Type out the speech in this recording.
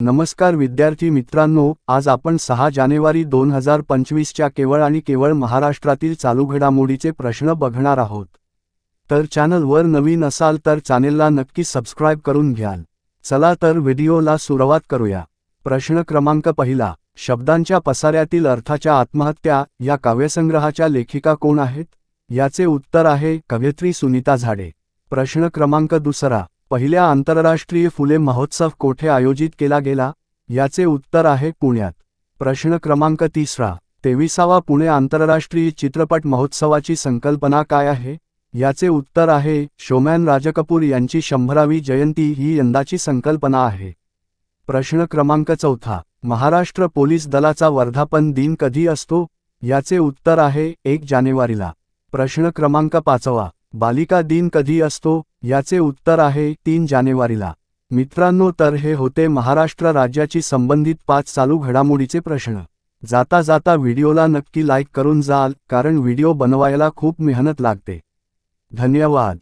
नमस्कार विद्यार्थी मित्रांनो, आज आपण 6 जानेवारी 2025 च्या केवळ आणि केवळ महाराष्ट्रातील चालू घडामोडीचे प्रश्न बघणार आहोत। तर चॅनलवर नवीन असाल तर चॅनेलला नक्की सबस्क्राइब करून घ्याल। चला तर व्हिडिओला सुरुवात करूया। प्रश्न क्रमांक पहिला, शब्दांच्या पसाऱ्यातील अर्थाच्या आत्महत्या या काव्यसंग्रहाच्या लेखिका कोण आहेत? याचे उत्तर आहे कवयित्री सुनीता झाडे। प्रश्न क्रमांक दुसरा, पहिल्या आंतरराष्ट्रीय फुले महोत्सव कोठे आयोजित केला गेला? याचे उत्तर आहे पुण्यात। प्रश्न क्रमांक तिसरा, 23वा पुणे आंतरराष्ट्रीय चित्रपट महोत्सवाची संकल्पना काय आहे? याचे उत्तर आहे शोमॅन राजकपूर यांची 100वी जयंती ही यंदाची संकल्पना आहे। प्रश्न क्रमांक चौथा, महाराष्ट्र पोलीस दलाचा वर्धापन दिन कधी असतो? याचे उत्तर आहे 1 जानेवारीला। प्रश्न क्रमांक पाचवा, बालिका दिन कधी असतो? याचे उत्तर आहे 3 जानेवारीला। मित्रांनो, तर हे होते महाराष्ट्र राज्याची संबंधित 5 चालू घडामोडीचे प्रश्न। जाता जाता व्हिडिओला नक्की लाईक करून जाल, कारण व्हिडिओ बनवायला खूप मेहनत लागते। धन्यवाद।